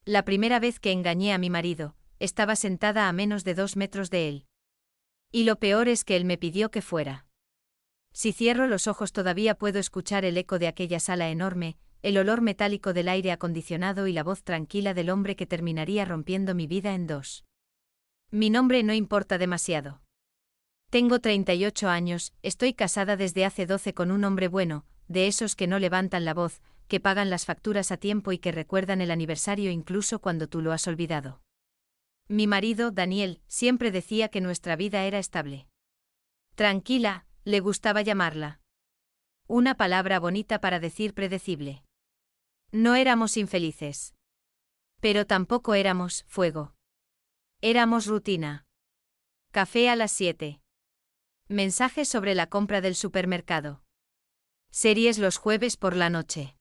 La primera vez que engañé a mi marido, estaba sentada a menos de 2 metros de él. Y lo peor es que él me pidió que fuera. Si cierro los ojos todavía puedo escuchar el eco de aquella sala enorme, el olor metálico del aire acondicionado y la voz tranquila del hombre que terminaría rompiendo mi vida en dos. Mi nombre no importa demasiado. Tengo 38 años, estoy casada desde hace 12 con un hombre bueno, de esos que no levantan la voz, que pagan las facturas a tiempo y que recuerdan el aniversario incluso cuando tú lo has olvidado. Mi marido, Daniel, siempre decía que nuestra vida era estable. Tranquila, le gustaba llamarla. Una palabra bonita para decir predecible. No éramos infelices. Pero tampoco éramos fuego. Éramos rutina. Café a las 7. Mensajes sobre la compra del supermercado. Series los jueves por la noche.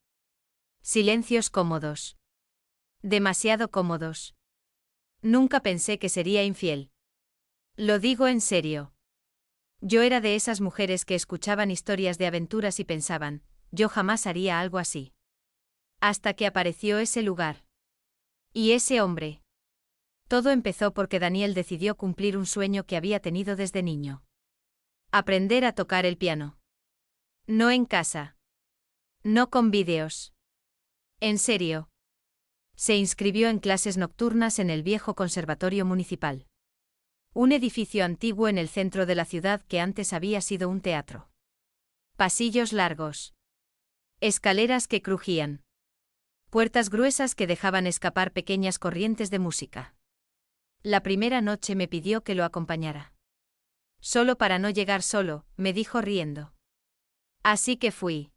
Silencios cómodos. Demasiado cómodos. Nunca pensé que sería infiel. Lo digo en serio. Yo era de esas mujeres que escuchaban historias de aventuras y pensaban, yo jamás haría algo así. Hasta que apareció ese lugar. Y ese hombre. Todo empezó porque Daniel decidió cumplir un sueño que había tenido desde niño. Aprender a tocar el piano. No en casa. No con vídeos. En serio. Se inscribió en clases nocturnas en el viejo conservatorio municipal. Un edificio antiguo en el centro de la ciudad que antes había sido un teatro. Pasillos largos. Escaleras que crujían. Puertas gruesas que dejaban escapar pequeñas corrientes de música. La primera noche me pidió que lo acompañara. Solo para no llegar solo, me dijo riendo. Así que fui.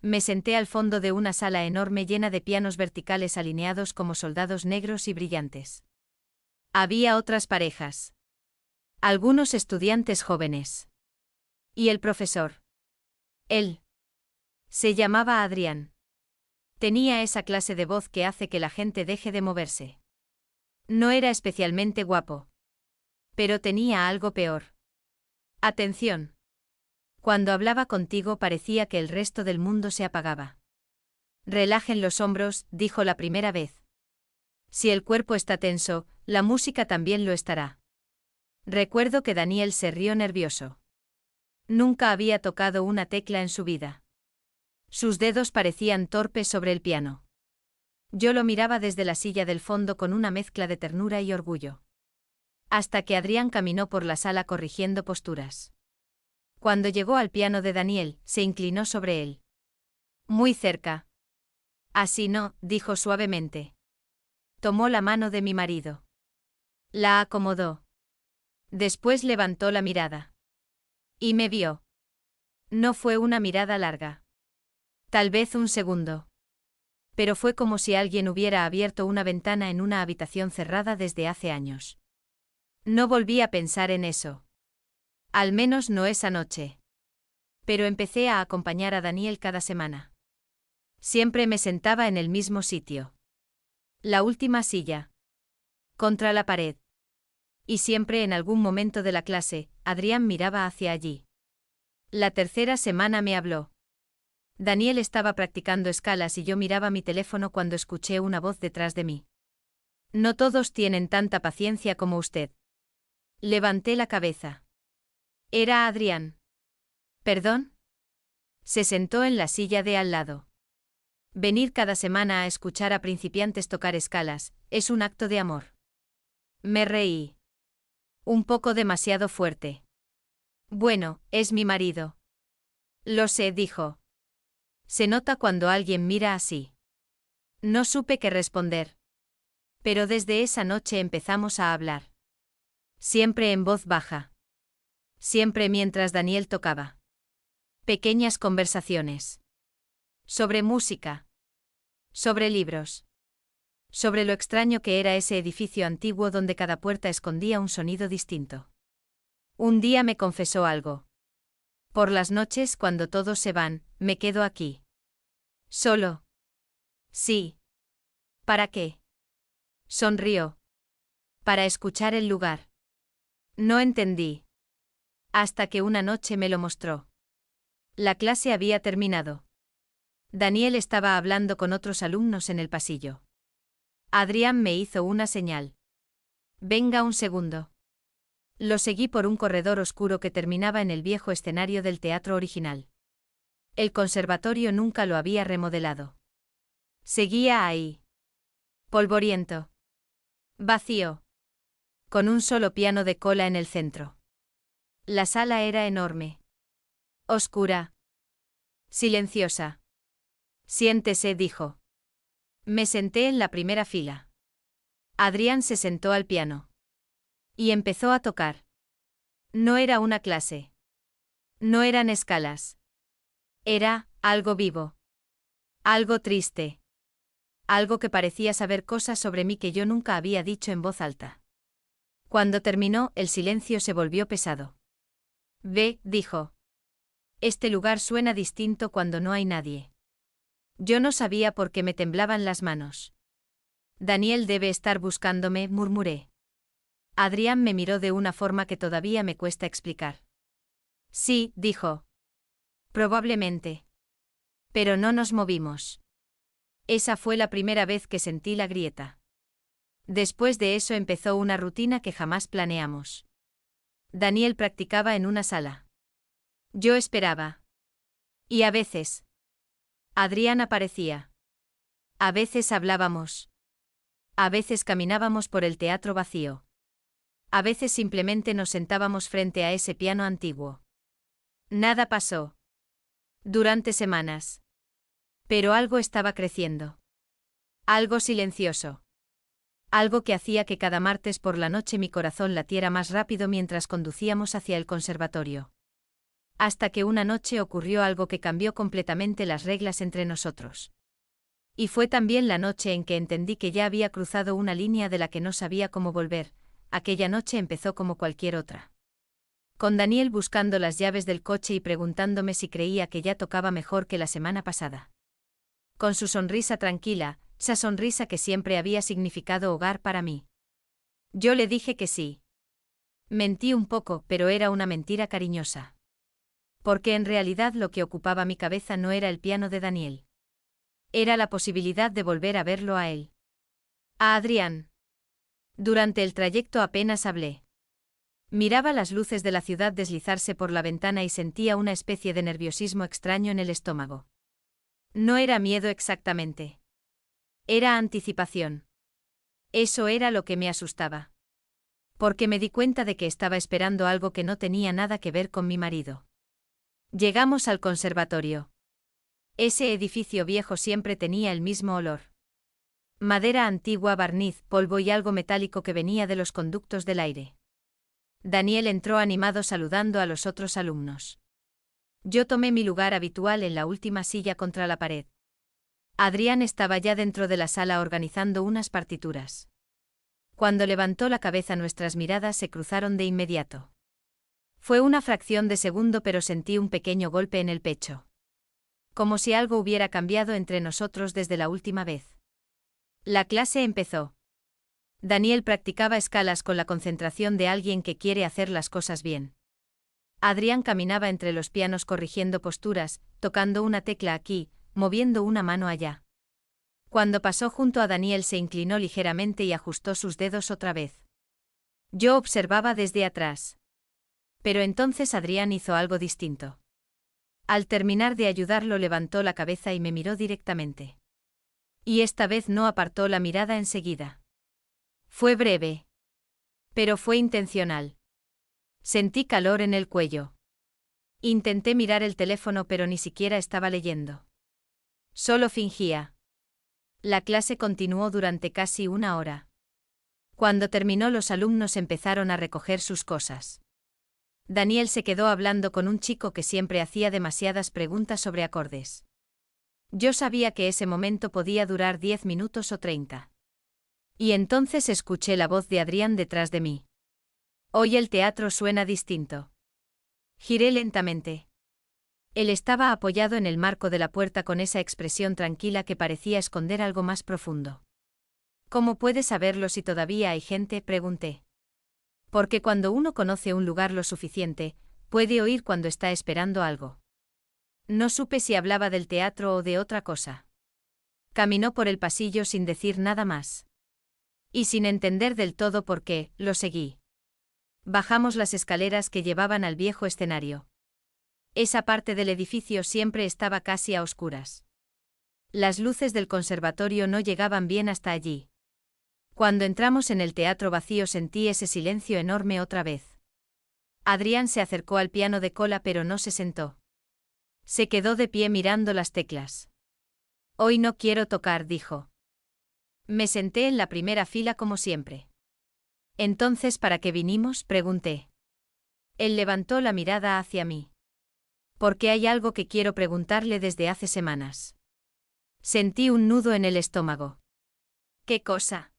Me senté al fondo de una sala enorme llena de pianos verticales alineados como soldados negros y brillantes. Había otras parejas. Algunos estudiantes jóvenes. Y el profesor. Él. Se llamaba Adrián. Tenía esa clase de voz que hace que la gente deje de moverse. No era especialmente guapo. Pero tenía algo peor. Atención. Cuando hablaba contigo parecía que el resto del mundo se apagaba. Relajen los hombros, dijo la primera vez. Si el cuerpo está tenso, la música también lo estará. Recuerdo que Daniel se rió nervioso. Nunca había tocado una tecla en su vida. Sus dedos parecían torpes sobre el piano. Yo lo miraba desde la silla del fondo con una mezcla de ternura y orgullo. Hasta que Adrián caminó por la sala corrigiendo posturas. Cuando llegó al piano de Daniel, se inclinó sobre él. Muy cerca. Así no, dijo suavemente. Tomó la mano de mi marido. La acomodó. Después levantó la mirada. Y me vio. No fue una mirada larga. Tal vez un segundo. Pero fue como si alguien hubiera abierto una ventana en una habitación cerrada desde hace años. No volví a pensar en eso. Al menos no esa noche. Pero empecé a acompañar a Daniel cada semana. Siempre me sentaba en el mismo sitio. La última silla. Contra la pared. Y siempre en algún momento de la clase, Adrián miraba hacia allí. La tercera semana me habló. Daniel estaba practicando escalas y yo miraba mi teléfono cuando escuché una voz detrás de mí. No todos tienen tanta paciencia como usted. Levanté la cabeza. Era Adrián. ¿Perdón? Se sentó en la silla de al lado. Venir cada semana a escuchar a principiantes tocar escalas, es un acto de amor. Me reí. Un poco demasiado fuerte. Bueno, es mi marido. Lo sé, dijo. Se nota cuando alguien mira así. No supe qué responder. Pero desde esa noche empezamos a hablar. Siempre en voz baja. Siempre mientras Daniel tocaba. Pequeñas conversaciones. Sobre música. Sobre libros. Sobre lo extraño que era ese edificio antiguo donde cada puerta escondía un sonido distinto. Un día me confesó algo. Por las noches, cuando todos se van, me quedo aquí. Solo. Sí. ¿Para qué? Sonrió. Para escuchar el lugar. No entendí. Hasta que una noche me lo mostró. La clase había terminado. Daniel estaba hablando con otros alumnos en el pasillo. Adrián me hizo una señal. Venga un segundo. Lo seguí por un corredor oscuro que terminaba en el viejo escenario del teatro original. El conservatorio nunca lo había remodelado. Seguía ahí. Polvoriento. Vacío. Con un solo piano de cola en el centro. La sala era enorme. Oscura. Silenciosa. Siéntese, dijo. Me senté en la primera fila. Adrián se sentó al piano. Y empezó a tocar. No era una clase. No eran escalas. Era algo vivo. Algo triste. Algo que parecía saber cosas sobre mí que yo nunca había dicho en voz alta. Cuando terminó, el silencio se volvió pesado. Ve, dijo. Este lugar suena distinto cuando no hay nadie. Yo no sabía por qué me temblaban las manos. Daniel debe estar buscándome, murmuré. Adrián me miró de una forma que todavía me cuesta explicar. Sí, dijo. Probablemente. Pero no nos movimos. Esa fue la primera vez que sentí la grieta. Después de eso empezó una rutina que jamás planeamos. Daniel practicaba en una sala. Yo esperaba. Y a veces. Adrián aparecía. A veces hablábamos. A veces caminábamos por el teatro vacío. A veces simplemente nos sentábamos frente a ese piano antiguo. Nada pasó. Durante semanas. Pero algo estaba creciendo. Algo silencioso. Algo que hacía que cada martes por la noche mi corazón latiera más rápido mientras conducíamos hacia el conservatorio. Hasta que una noche ocurrió algo que cambió completamente las reglas entre nosotros. Y fue también la noche en que entendí que ya había cruzado una línea de la que no sabía cómo volver. Aquella noche empezó como cualquier otra. Con Daniel buscando las llaves del coche y preguntándome si creía que ya tocaba mejor que la semana pasada. Con su sonrisa tranquila, esa sonrisa que siempre había significado hogar para mí. Yo le dije que sí. Mentí un poco, pero era una mentira cariñosa. Porque en realidad lo que ocupaba mi cabeza no era el piano de Daniel. Era la posibilidad de volver a verlo a él. A Adrián. Durante el trayecto apenas hablé. Miraba las luces de la ciudad deslizarse por la ventana y sentía una especie de nerviosismo extraño en el estómago. No era miedo exactamente. Era anticipación. Eso era lo que me asustaba. Porque me di cuenta de que estaba esperando algo que no tenía nada que ver con mi marido. Llegamos al conservatorio. Ese edificio viejo siempre tenía el mismo olor. Madera antigua, barniz, polvo y algo metálico que venía de los conductos del aire. Daniel entró animado saludando a los otros alumnos. Yo tomé mi lugar habitual en la última silla contra la pared. Adrián estaba ya dentro de la sala organizando unas partituras. Cuando levantó la cabeza nuestras miradas se cruzaron de inmediato. Fue una fracción de segundo, pero sentí un pequeño golpe en el pecho. Como si algo hubiera cambiado entre nosotros desde la última vez. La clase empezó. Daniel practicaba escalas con la concentración de alguien que quiere hacer las cosas bien. Adrián caminaba entre los pianos corrigiendo posturas, tocando una tecla aquí, moviendo una mano allá. Cuando pasó junto a Daniel se inclinó ligeramente y ajustó sus dedos otra vez. Yo observaba desde atrás. Pero entonces Adrián hizo algo distinto. Al terminar de ayudarlo levantó la cabeza y me miró directamente. Y esta vez no apartó la mirada enseguida. Fue breve. Pero fue intencional. Sentí calor en el cuello. Intenté mirar el teléfono pero ni siquiera estaba leyendo. Solo fingía. La clase continuó durante casi una hora. Cuando terminó los alumnos empezaron a recoger sus cosas. Daniel se quedó hablando con un chico que siempre hacía demasiadas preguntas sobre acordes. Yo sabía que ese momento podía durar 10 minutos o 30. Y entonces escuché la voz de Adrián detrás de mí. Hoy el teatro suena distinto. Giré lentamente. Él estaba apoyado en el marco de la puerta con esa expresión tranquila que parecía esconder algo más profundo. ¿Cómo puedes saberlo si todavía hay gente?, pregunté. Porque cuando uno conoce un lugar lo suficiente, puede oír cuando está esperando algo. No supe si hablaba del teatro o de otra cosa. Caminó por el pasillo sin decir nada más. Y sin entender del todo por qué, lo seguí. Bajamos las escaleras que llevaban al viejo escenario. Esa parte del edificio siempre estaba casi a oscuras. Las luces del conservatorio no llegaban bien hasta allí. Cuando entramos en el teatro vacío sentí ese silencio enorme otra vez. Adrián se acercó al piano de cola pero no se sentó. Se quedó de pie mirando las teclas. Hoy no quiero tocar, dijo. Me senté en la primera fila como siempre. Entonces, ¿para qué vinimos?, pregunté. Él levantó la mirada hacia mí. Porque hay algo que quiero preguntarle desde hace semanas. Sentí un nudo en el estómago. ¿Qué cosa?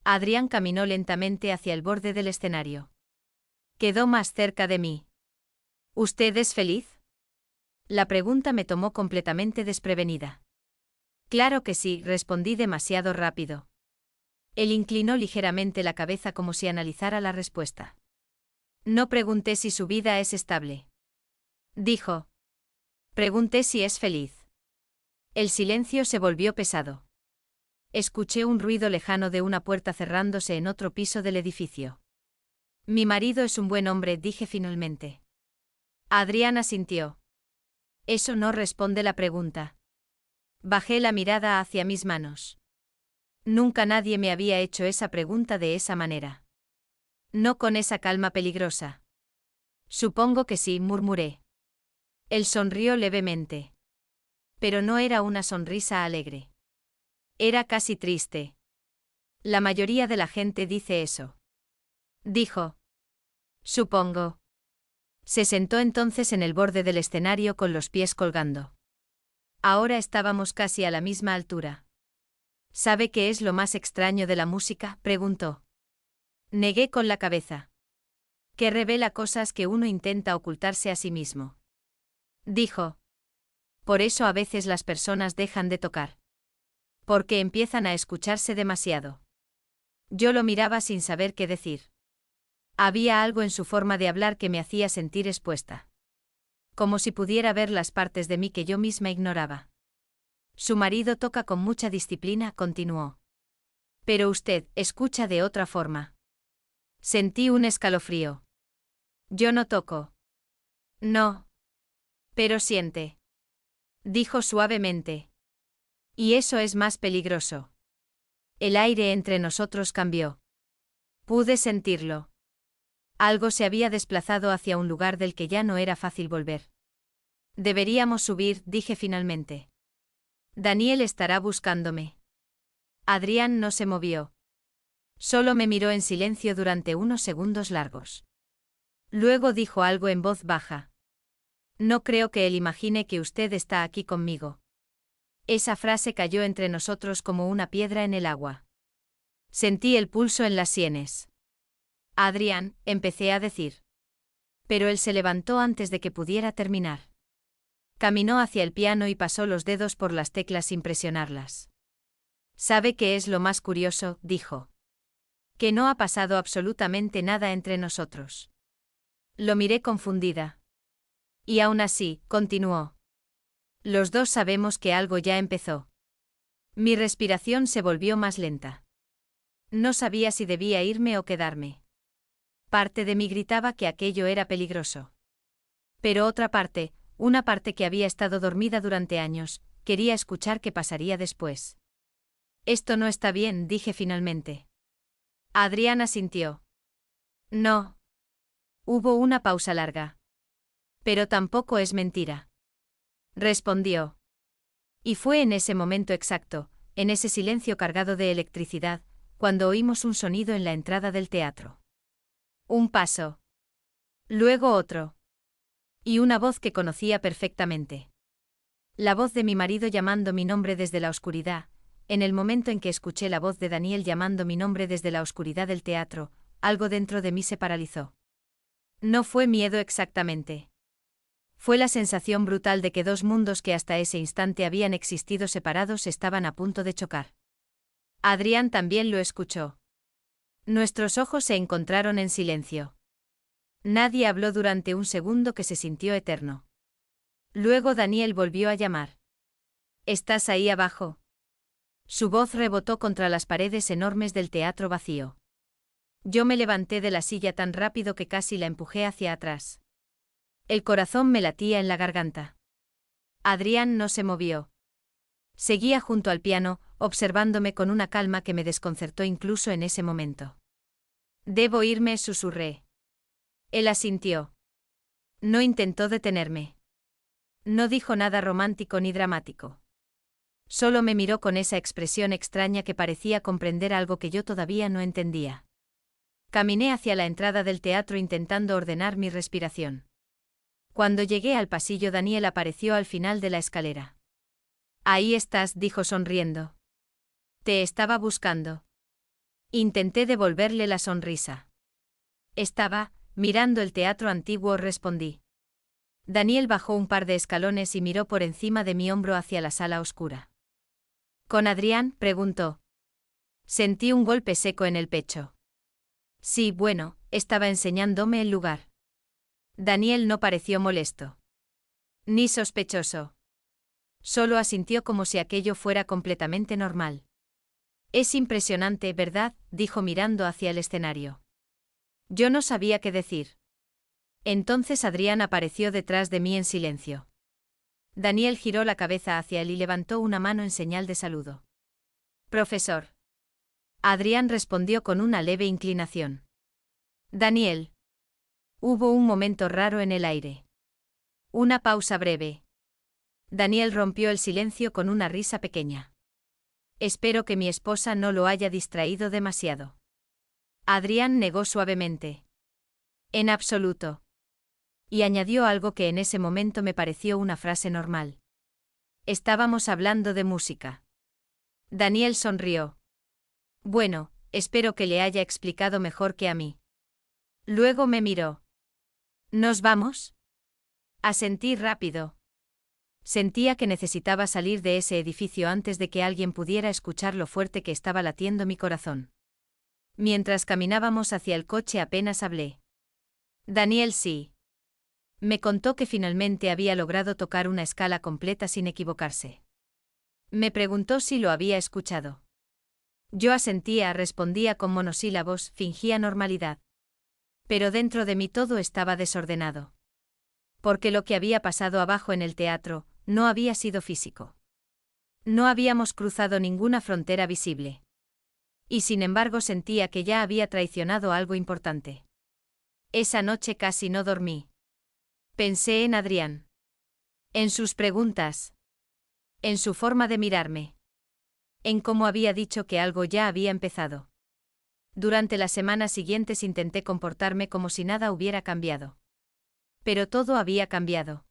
Adrián caminó lentamente hacia el borde del escenario. Quedó más cerca de mí. ¿Usted es feliz? La pregunta me tomó completamente desprevenida. Claro que sí, respondí demasiado rápido. Él inclinó ligeramente la cabeza como si analizara la respuesta. No pregunté si su vida es estable. Dijo. Pregunté si es feliz. El silencio se volvió pesado. Escuché un ruido lejano de una puerta cerrándose en otro piso del edificio. Mi marido es un buen hombre, dije finalmente. Adrián asintió. Eso no responde la pregunta. Bajé la mirada hacia mis manos. Nunca nadie me había hecho esa pregunta de esa manera. No con esa calma peligrosa. Supongo que sí, murmuré. Él sonrió levemente. Pero no era una sonrisa alegre. Era casi triste. La mayoría de la gente dice eso. Dijo. Supongo. Se sentó entonces en el borde del escenario con los pies colgando. Ahora estábamos casi a la misma altura. ¿Sabe qué es lo más extraño de la música?, preguntó. Negué con la cabeza. Que revela cosas que uno intenta ocultarse a sí mismo. Dijo. Por eso a veces las personas dejan de tocar. Porque empiezan a escucharse demasiado. Yo lo miraba sin saber qué decir. Había algo en su forma de hablar que me hacía sentir expuesta. Como si pudiera ver las partes de mí que yo misma ignoraba. Su marido toca con mucha disciplina, continuó. Pero usted escucha de otra forma. Sentí un escalofrío. Yo no toco. No. Pero siente. Dijo suavemente. Y eso es más peligroso. El aire entre nosotros cambió. Pude sentirlo. Algo se había desplazado hacia un lugar del que ya no era fácil volver. Deberíamos subir, dije finalmente. Daniel estará buscándome. Adrián no se movió. Solo me miró en silencio durante unos segundos largos. Luego dijo algo en voz baja. No creo que él imagine que usted está aquí conmigo. Esa frase cayó entre nosotros como una piedra en el agua. Sentí el pulso en las sienes. Adrián, empecé a decir. Pero él se levantó antes de que pudiera terminar. Caminó hacia el piano y pasó los dedos por las teclas sin presionarlas. ¿Sabe qué es lo más curioso?, dijo. Que no ha pasado absolutamente nada entre nosotros. Lo miré confundida. Y aún así, continuó. Los dos sabemos que algo ya empezó. Mi respiración se volvió más lenta. No sabía si debía irme o quedarme. Parte de mí gritaba que aquello era peligroso. Pero otra parte, una parte que había estado dormida durante años, quería escuchar qué pasaría después. Esto no está bien, dije finalmente. Adrián asintió. No. Hubo una pausa larga. Pero tampoco es mentira. Respondió. Y fue en ese momento exacto, en ese silencio cargado de electricidad, cuando oímos un sonido en la entrada del teatro. Un paso. Luego otro. Y una voz que conocía perfectamente. La voz de mi marido llamando mi nombre desde la oscuridad. En el momento en que escuché la voz de Daniel llamando mi nombre desde la oscuridad del teatro, algo dentro de mí se paralizó. No fue miedo exactamente. Fue la sensación brutal de que dos mundos que hasta ese instante habían existido separados estaban a punto de chocar. Adrián también lo escuchó. Nuestros ojos se encontraron en silencio. Nadie habló durante un segundo que se sintió eterno. Luego Daniel volvió a llamar. ¿Estás ahí abajo? Su voz rebotó contra las paredes enormes del teatro vacío. Yo me levanté de la silla tan rápido que casi la empujé hacia atrás. El corazón me latía en la garganta. Adrián no se movió. Seguía junto al piano, observándome con una calma que me desconcertó incluso en ese momento. «Debo irme», susurré. Él asintió. No intentó detenerme. No dijo nada romántico ni dramático. Solo me miró con esa expresión extraña que parecía comprender algo que yo todavía no entendía. Caminé hacia la entrada del teatro intentando ordenar mi respiración. Cuando llegué al pasillo, Daniel apareció al final de la escalera. «Ahí estás», dijo sonriendo. «Te estaba buscando». Intenté devolverle la sonrisa. «Estaba mirando el teatro antiguo», respondí. Daniel bajó un par de escalones y miró por encima de mi hombro hacia la sala oscura. «¿Con Adrián?», preguntó. Sentí un golpe seco en el pecho. Sí, bueno, estaba enseñándome el lugar. Daniel no pareció molesto. Ni sospechoso. Solo asintió como si aquello fuera completamente normal. «Es impresionante, ¿verdad?», dijo mirando hacia el escenario. Yo no sabía qué decir. Entonces Adrián apareció detrás de mí en silencio. Daniel giró la cabeza hacia él y levantó una mano en señal de saludo. «Profesor». Adrián respondió con una leve inclinación. «Daniel». Hubo un momento raro en el aire. Una pausa breve. Daniel rompió el silencio con una risa pequeña. «Espero que mi esposa no lo haya distraído demasiado». Adrián negó suavemente. «En absoluto». Y añadió algo que en ese momento me pareció una frase normal. «Estábamos hablando de música». Daniel sonrió. «Bueno, espero que le haya explicado mejor que a mí». Luego me miró. «¿Nos vamos?». Asentí rápido. Sentía que necesitaba salir de ese edificio antes de que alguien pudiera escuchar lo fuerte que estaba latiendo mi corazón. Mientras caminábamos hacia el coche apenas hablé. Daniel sí. Me contó que finalmente había logrado tocar una escala completa sin equivocarse. Me preguntó si lo había escuchado. Yo asentía, respondía con monosílabos, fingía normalidad. Pero dentro de mí todo estaba desordenado. Porque lo que había pasado abajo en el teatro no había sido físico. No habíamos cruzado ninguna frontera visible. Y sin embargo sentía que ya había traicionado algo importante. Esa noche casi no dormí. Pensé en Adrián. En sus preguntas. En su forma de mirarme. En cómo había dicho que algo ya había empezado. Durante las semanas siguientes intenté comportarme como si nada hubiera cambiado. Pero todo había cambiado.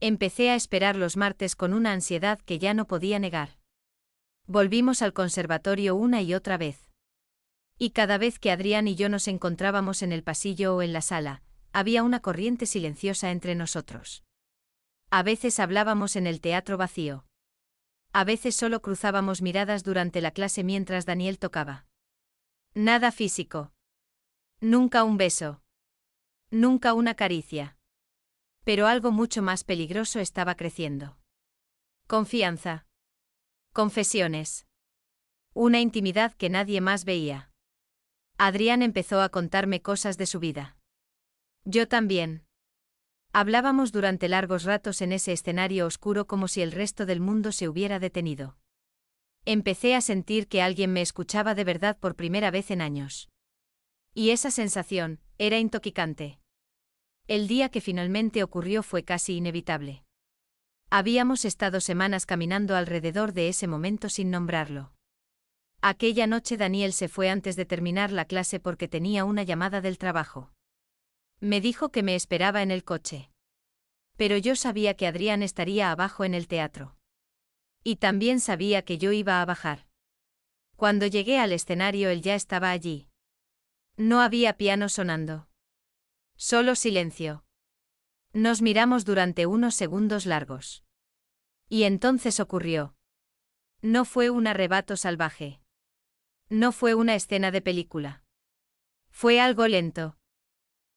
Empecé a esperar los martes con una ansiedad que ya no podía negar. Volvimos al conservatorio una y otra vez. Y cada vez que Adrián y yo nos encontrábamos en el pasillo o en la sala, había una corriente silenciosa entre nosotros. A veces hablábamos en el teatro vacío. A veces solo cruzábamos miradas durante la clase mientras Daniel tocaba. Nada físico. Nunca un beso. Nunca una caricia. Pero algo mucho más peligroso estaba creciendo. Confianza. Confesiones. Una intimidad que nadie más veía. Adrián empezó a contarme cosas de su vida. Yo también. Hablábamos durante largos ratos en ese escenario oscuro como si el resto del mundo se hubiera detenido. Empecé a sentir que alguien me escuchaba de verdad por primera vez en años. Y esa sensación era intoxicante. El día que finalmente ocurrió fue casi inevitable. Habíamos estado semanas caminando alrededor de ese momento sin nombrarlo. Aquella noche Daniel se fue antes de terminar la clase porque tenía una llamada del trabajo. Me dijo que me esperaba en el coche. Pero yo sabía que Adrián estaría abajo en el teatro. Y también sabía que yo iba a bajar. Cuando llegué al escenario él ya estaba allí. No había piano sonando. Solo silencio. Nos miramos durante unos segundos largos. Y entonces ocurrió. No fue un arrebato salvaje. No fue una escena de película. Fue algo lento.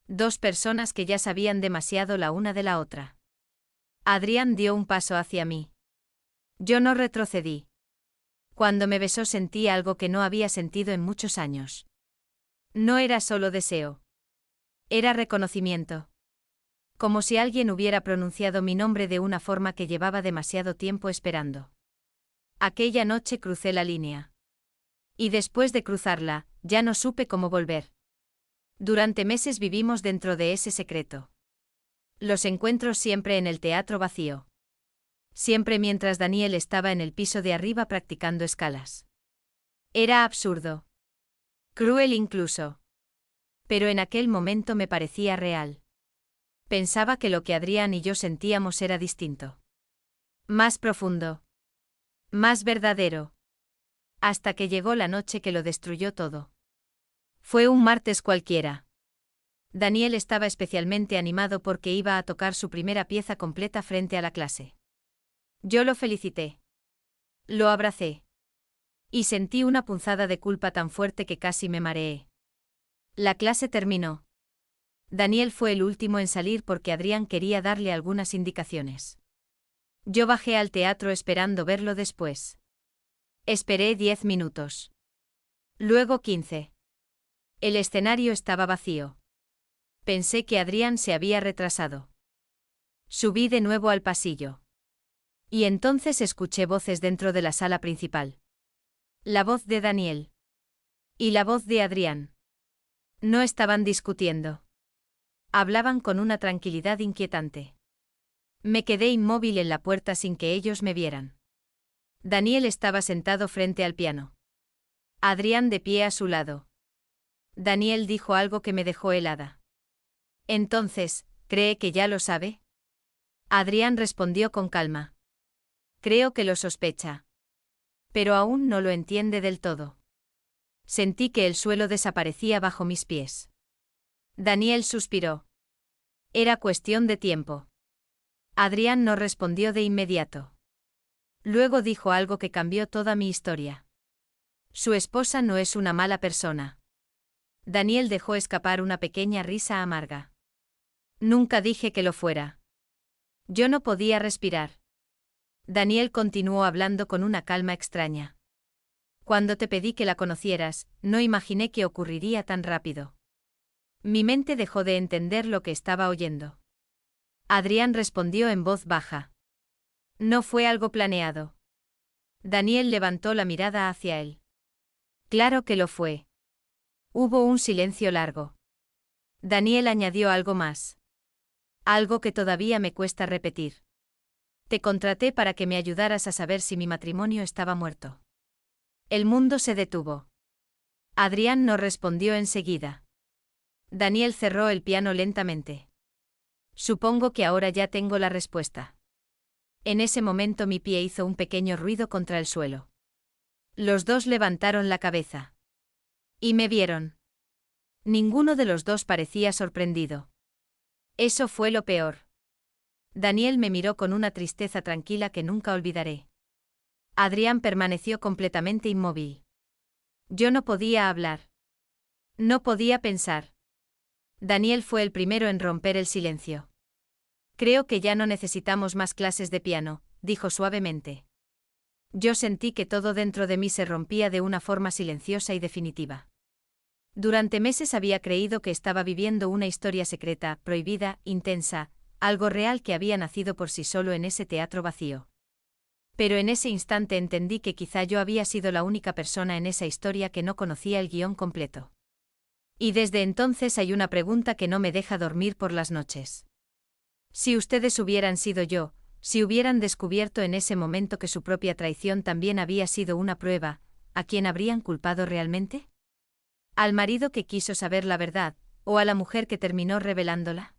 Dos personas que ya sabían demasiado la una de la otra. Adrián dio un paso hacia mí. Yo no retrocedí. Cuando me besó sentí algo que no había sentido en muchos años. No era solo deseo. Era reconocimiento. Como si alguien hubiera pronunciado mi nombre de una forma que llevaba demasiado tiempo esperando. Aquella noche crucé la línea. Y después de cruzarla, ya no supe cómo volver. Durante meses vivimos dentro de ese secreto. Los encuentros siempre en el teatro vacío. Siempre mientras Daniel estaba en el piso de arriba practicando escalas. Era absurdo. Cruel incluso. Pero en aquel momento me parecía real. Pensaba que lo que Adrián y yo sentíamos era distinto. Más profundo. Más verdadero. Hasta que llegó la noche que lo destruyó todo. Fue un martes cualquiera. Daniel estaba especialmente animado porque iba a tocar su primera pieza completa frente a la clase. Yo lo felicité. Lo abracé. Y sentí una punzada de culpa tan fuerte que casi me mareé. La clase terminó. Daniel fue el último en salir porque Adrián quería darle algunas indicaciones. Yo bajé al teatro esperando verlo después. Esperé 10 minutos. Luego 15. El escenario estaba vacío. Pensé que Adrián se había retrasado. Subí de nuevo al pasillo. Y entonces escuché voces dentro de la sala principal. La voz de Daniel. Y la voz de Adrián. No estaban discutiendo. Hablaban con una tranquilidad inquietante. Me quedé inmóvil en la puerta sin que ellos me vieran. Daniel estaba sentado frente al piano. Adrián de pie a su lado. Daniel dijo algo que me dejó helada. Entonces, ¿cree que ya lo sabe? Adrián respondió con calma. Creo que lo sospecha. Pero aún no lo entiende del todo. Sentí que el suelo desaparecía bajo mis pies. Daniel suspiró. Era cuestión de tiempo. Adrián no respondió de inmediato. Luego dijo algo que cambió toda mi historia. Su esposa no es una mala persona. Daniel dejó escapar una pequeña risa amarga. Nunca dije que lo fuera. Yo no podía respirar. Daniel continuó hablando con una calma extraña. Cuando te pedí que la conocieras, no imaginé que ocurriría tan rápido. Mi mente dejó de entender lo que estaba oyendo. Adrián respondió en voz baja. No fue algo planeado. Daniel levantó la mirada hacia él. Claro que lo fue. Hubo un silencio largo. Daniel añadió algo más. Algo que todavía me cuesta repetir. Te contraté para que me ayudaras a saber si mi matrimonio estaba muerto. El mundo se detuvo. Adrián no respondió enseguida. Daniel cerró el piano lentamente. Supongo que ahora ya tengo la respuesta. En ese momento mi pie hizo un pequeño ruido contra el suelo. Los dos levantaron la cabeza. Y me vieron. Ninguno de los dos parecía sorprendido. Eso fue lo peor. Daniel me miró con una tristeza tranquila que nunca olvidaré. Adrián permaneció completamente inmóvil. Yo no podía hablar. No podía pensar. Daniel fue el primero en romper el silencio. Creo que ya no necesitamos más clases de piano, dijo suavemente. Yo sentí que todo dentro de mí se rompía de una forma silenciosa y definitiva. Durante meses había creído que estaba viviendo una historia secreta, prohibida, intensa, algo real que había nacido por sí solo en ese teatro vacío. Pero en ese instante entendí que quizá yo había sido la única persona en esa historia que no conocía el guión completo. Y desde entonces hay una pregunta que no me deja dormir por las noches. Si ustedes hubieran sido yo, si hubieran descubierto en ese momento que su propia traición también había sido una prueba, ¿a quién habrían culpado realmente? ¿Al marido que quiso saber la verdad, o a la mujer que terminó revelándola?